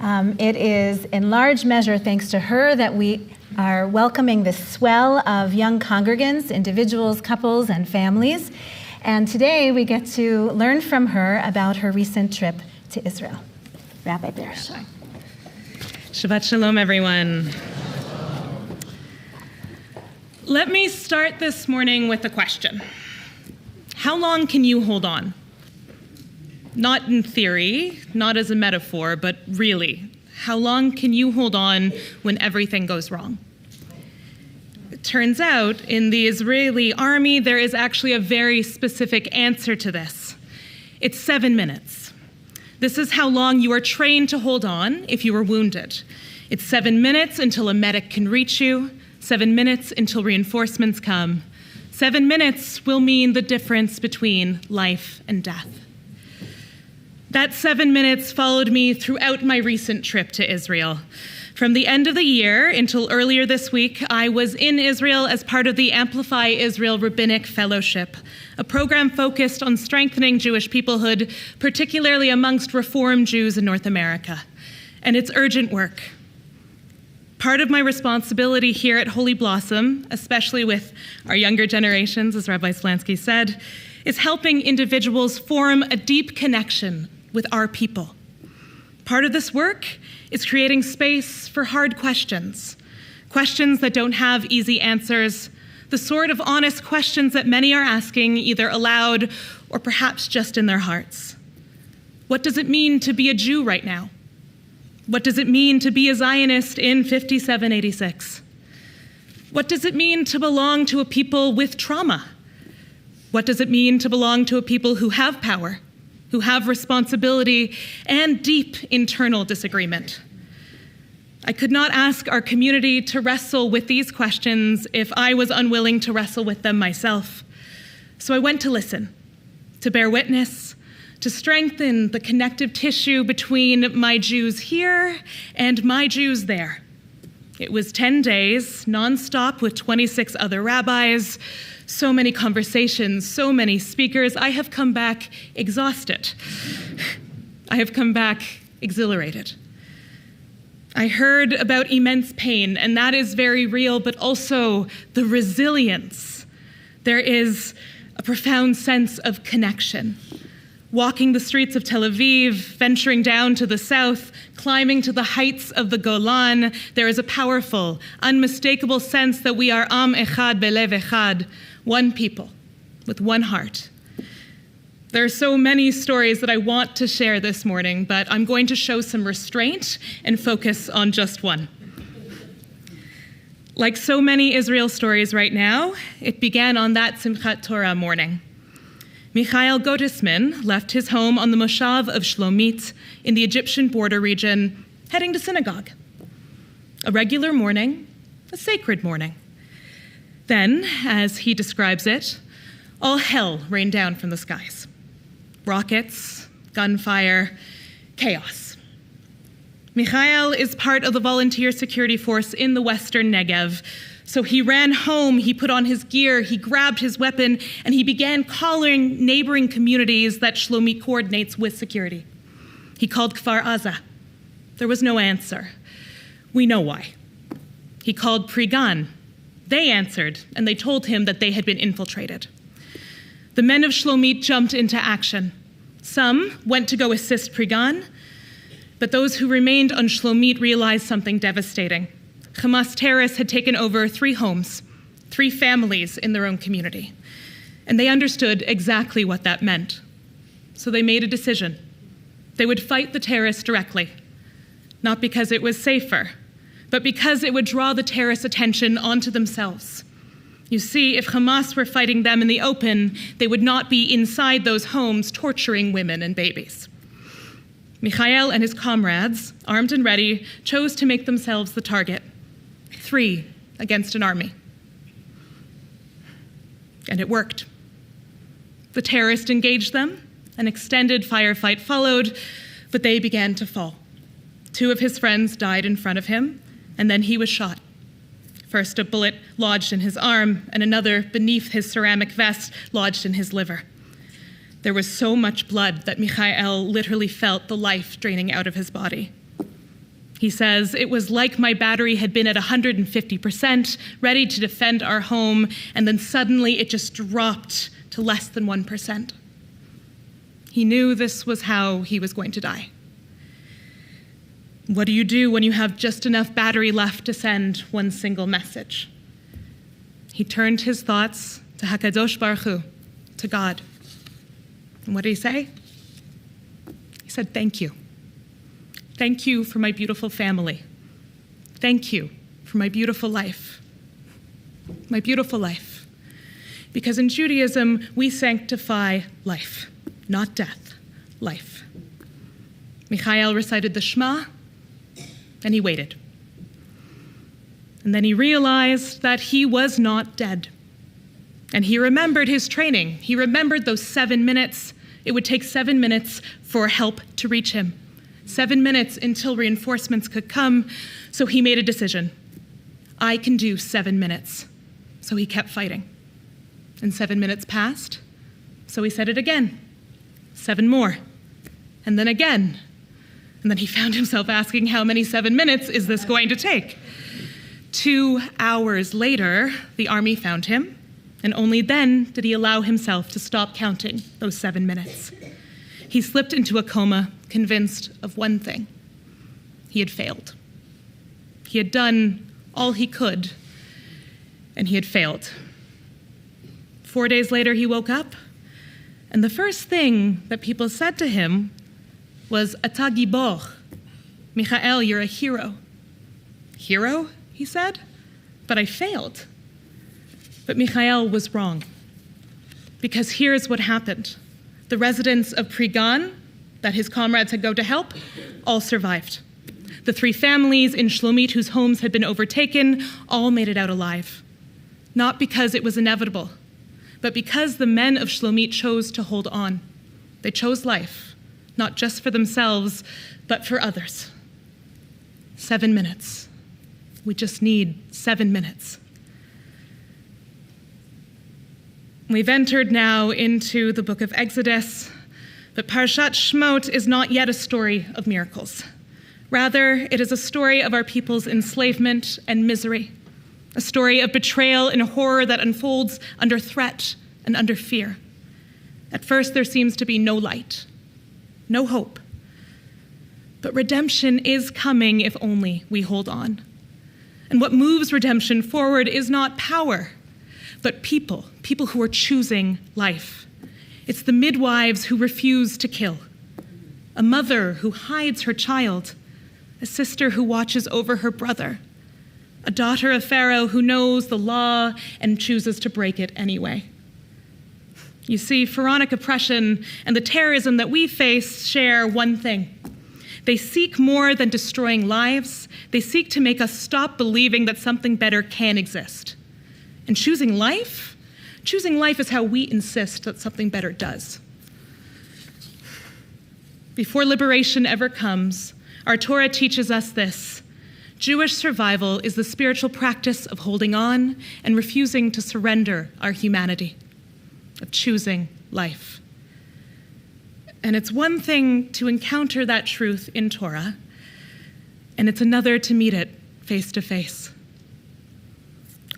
It is in large measure thanks to her that we are welcoming this swell of young congregants, individuals, couples, and families. And today we get to learn from her about her recent trip to Israel. Rabbi Baruchel. Shabbat shalom, everyone. Let me start this morning with a question. How long can you hold on? Not in theory, not as a metaphor, but really. How long can you hold on when everything goes wrong? It turns out in the Israeli army, there is actually a very specific answer to this. It's 7 minutes. This is how long you are trained to hold on if you are wounded. It's 7 minutes until a medic can reach you, 7 minutes until reinforcements come. 7 minutes will mean the difference between life and death. That 7 minutes followed me throughout my recent trip to Israel. From the end of the year until earlier this week, I was in Israel as part of the Amplify Israel Rabbinic Fellowship, a program focused on strengthening Jewish peoplehood, particularly amongst Reform Jews in North America. And it's urgent work. Part of my responsibility here at Holy Blossom, especially with our younger generations, as Rabbi Slansky said, is helping individuals form a deep connection with our people. Part of this work is creating space for hard questions, questions that don't have easy answers, the sort of honest questions that many are asking either aloud or perhaps just in their hearts. What does it mean to be a Jew right now? What does it mean to be a Zionist in 5786? What does it mean to belong to a people with trauma? What does it mean to belong to a people who have power, who have responsibility, and deep internal disagreement? I could not ask our community to wrestle with these questions if I was unwilling to wrestle with them myself. So I went to listen, to bear witness, to strengthen the connective tissue between my Jews here and my Jews there. It was 10 days, nonstop, with 26 other rabbis, so many conversations, so many speakers. I have come back exhausted. I have come back exhilarated. I heard about immense pain, and that is very real, but also the resilience. There is a profound sense of connection. Walking the streets of Tel Aviv, venturing down to the south, climbing to the heights of the Golan, there is a powerful, unmistakable sense that we are Am Echad Belev Echad, one people with one heart. There are so many stories that I want to share this morning, but I'm going to show some restraint and focus on just one. Like so many Israel stories right now, it began on that Simchat Torah morning. Michael Gottesman left his home on the Moshav of Shlomit in the Egyptian border region, heading to synagogue. A regular morning, a sacred morning. Then, as he describes it, all hell rained down from the skies. Rockets, gunfire, chaos. Michael is part of the volunteer security force in the Western Negev. So he ran home, he put on his gear, he grabbed his weapon, and he began calling neighboring communities that Shlomit coordinates with security. He called Kfar Aza. There was no answer. We know why. He called Prigan. They answered, and they told him that they had been infiltrated. The men of Shlomit jumped into action. Some went to go assist Prigan, but those who remained on Shlomit realized something devastating. Hamas terrorists had taken over 3 homes, 3 families in their own community. And they understood exactly what that meant. So they made a decision. They would fight the terrorists directly, not because it was safer, but because it would draw the terrorists' attention onto themselves. You see, if Hamas were fighting them in the open, they would not be inside those homes torturing women and babies. Michael and his comrades, armed and ready, chose to make themselves the target. 3 against an army. And it worked. The terrorists engaged them, an extended firefight followed, but they began to fall. 2 of his friends died in front of him, and then he was shot. First, a bullet lodged in his arm, and another beneath his ceramic vest lodged in his liver. There was so much blood that Michael literally felt the life draining out of his body. He says, "It was like my battery had been at 150%, ready to defend our home, and then suddenly it just dropped to less than 1%. He knew this was how he was going to die. What do you do when you have just enough battery left to send one single message? He turned his thoughts to HaKadosh Baruch Hu, to God. And what did he say? He said, "Thank you. Thank you for my beautiful family. Thank you for my beautiful life. My beautiful life." Because in Judaism, we sanctify life, not death, life. Michael recited the Shema, and he waited. And then he realized that he was not dead. And he remembered his training. He remembered those 7 minutes. It would take 7 minutes for help to reach him. 7 minutes until reinforcements could come. So he made a decision. I can do 7 minutes. So he kept fighting. And 7 minutes passed. So he said it again. 7 more. And then again. And then he found himself asking, how many 7 minutes is this going to take? 2 hours later, the army found him, and only then did he allow himself to stop counting those 7 minutes. He slipped into a coma, convinced of one thing. He had failed. He had done all he could, and he had failed. 4 days later, he woke up, and the first thing that people said to him was, "Ata gibor." Michael, you're a hero. Hero? He said, but I failed. But Michael was wrong, because here's what happened. The residents of Prigan, that his comrades had go to help, all survived. The 3 families in Shlomit whose homes had been overtaken all made it out alive. Not because it was inevitable, but because the men of Shlomit chose to hold on. They chose life, not just for themselves, but for others. 7 minutes. We just need 7 minutes. We've entered now into the book of Exodus, but Parashat Shemot is not yet a story of miracles. Rather, it is a story of our people's enslavement and misery, a story of betrayal and horror that unfolds under threat and under fear. At first, there seems to be no light, no hope. But redemption is coming if only we hold on. And what moves redemption forward is not power, but people who are choosing life. It's the midwives who refuse to kill, a mother who hides her child, a sister who watches over her brother, a daughter of Pharaoh who knows the law and chooses to break it anyway. You see, pharaonic oppression and the terrorism that we face share one thing. They seek more than destroying lives. They seek to make us stop believing that something better can exist. And choosing life is how we insist that something better does. Before liberation ever comes, our Torah teaches us this. Jewish survival is the spiritual practice of holding on and refusing to surrender our humanity, of choosing life. And it's one thing to encounter that truth in Torah, and it's another to meet it face to face.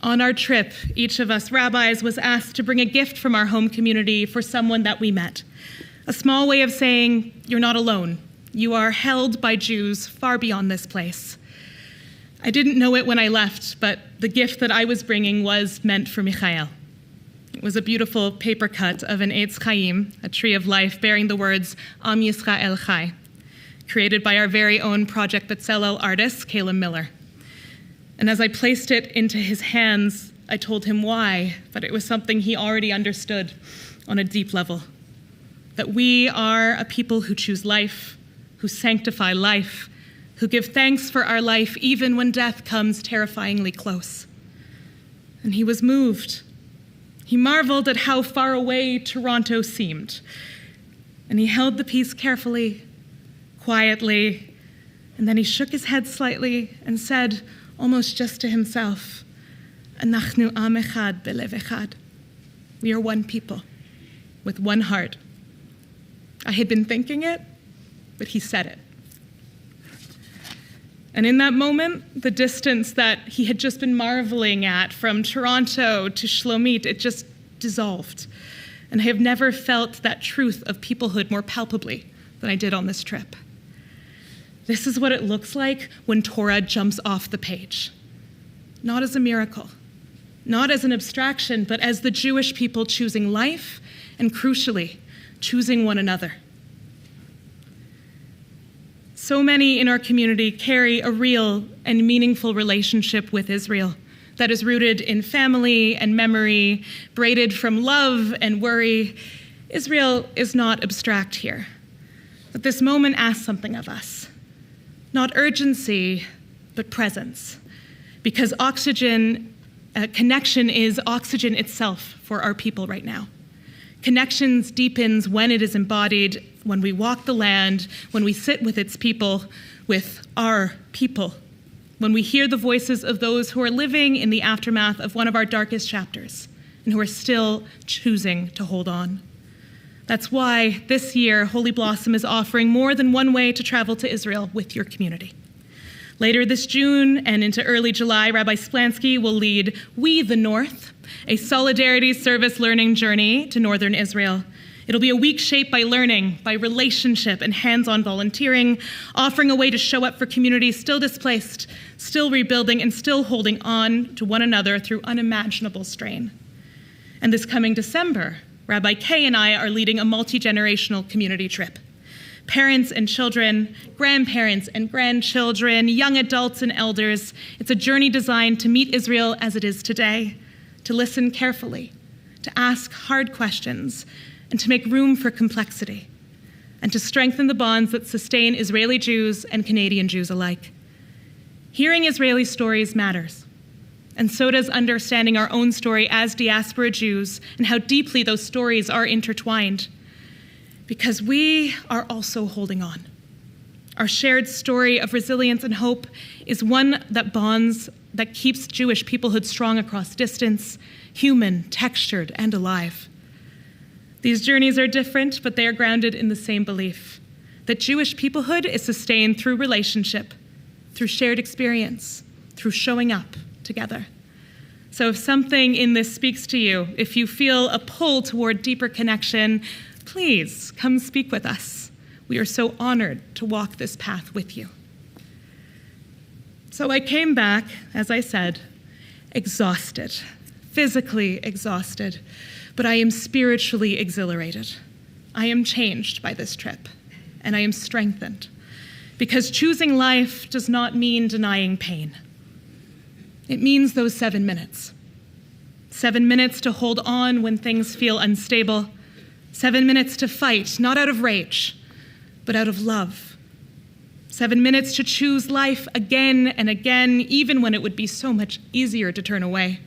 On our trip, each of us rabbis was asked to bring a gift from our home community for someone that we met. A small way of saying, you're not alone. You are held by Jews far beyond this place. I didn't know it when I left, but the gift that I was bringing was meant for Michael. It was a beautiful paper cut of an Eitz Chaim, a tree of life bearing the words Am Yisrael Chai, created by our very own Project B'Tselel artist, Caleb Miller. And as I placed it into his hands, I told him why, but it was something he already understood on a deep level. That we are a people who choose life, who sanctify life, who give thanks for our life even when death comes terrifyingly close. And he was moved. He marveled at how far away Toronto seemed. And he held the piece carefully, quietly, and then he shook his head slightly and said, almost just to himself, Anachnu am echad belev echad. We are one people, with one heart. I had been thinking it, but he said it. And in that moment, the distance that he had just been marveling at from Toronto to Shlomit, it just dissolved. And I have never felt that truth of peoplehood more palpably than I did on this trip. This is what it looks like when Torah jumps off the page. Not as a miracle, not as an abstraction, but as the Jewish people choosing life and, crucially, choosing one another. So many in our community carry a real and meaningful relationship with Israel that is rooted in family and memory, braided from love and worry. Israel is not abstract here. But this moment asks something of us. Not urgency, but presence. Because connection is oxygen itself for our people right now. Connections deepens when it is embodied, when we walk the land, when we sit with its people, with our people, when we hear the voices of those who are living in the aftermath of one of our darkest chapters and who are still choosing to hold on. That's why this year, Holy Blossom is offering more than one way to travel to Israel with your community. Later this June and into early July, Rabbi Splansky will lead We the North, a solidarity service learning journey to northern Israel. It'll be a week shaped by learning, by relationship, and hands-on volunteering, offering a way to show up for communities still displaced, still rebuilding, and still holding on to one another through unimaginable strain. And this coming December, Rabbi Kay and I are leading a multi-generational community trip. Parents and children, grandparents and grandchildren, young adults and elders. It's a journey designed to meet Israel as it is today, to listen carefully, to ask hard questions, and to make room for complexity, and to strengthen the bonds that sustain Israeli Jews and Canadian Jews alike. Hearing Israeli stories matters, and so does understanding our own story as diaspora Jews and how deeply those stories are intertwined, because we are also holding on. Our shared story of resilience and hope is one that bonds, that keeps Jewish peoplehood strong across distance, human, textured, and alive. These journeys are different, but they are grounded in the same belief, that Jewish peoplehood is sustained through relationship, through shared experience, through showing up together. So if something in this speaks to you, if you feel a pull toward deeper connection, please come speak with us. We are so honored to walk this path with you. So I came back, as I said, exhausted, physically exhausted, but I am spiritually exhilarated. I am changed by this trip, and I am strengthened, because choosing life does not mean denying pain. It means those 7 minutes. 7 minutes to hold on when things feel unstable. 7 minutes to fight, not out of rage, but out of love. 7 minutes to choose life again and again, even when it would be so much easier to turn away.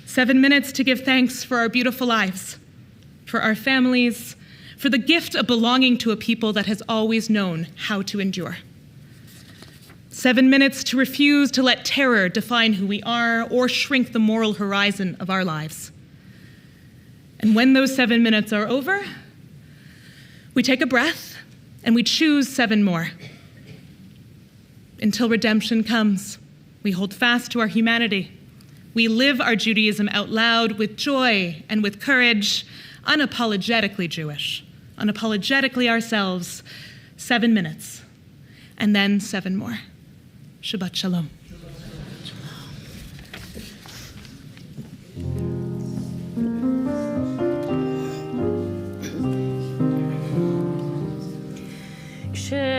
7 minutes to give thanks for our beautiful lives, for our families, for the gift of belonging to a people that has always known how to endure. 7 minutes to refuse to let terror define who we are or shrink the moral horizon of our lives. And when those 7 minutes are over, we take a breath and we choose 7 more. Until redemption comes, we hold fast to our humanity. We live our Judaism out loud with joy and with courage, unapologetically Jewish, unapologetically ourselves. 7 minutes, and then 7 more. Shabbat Shalom. Shalom.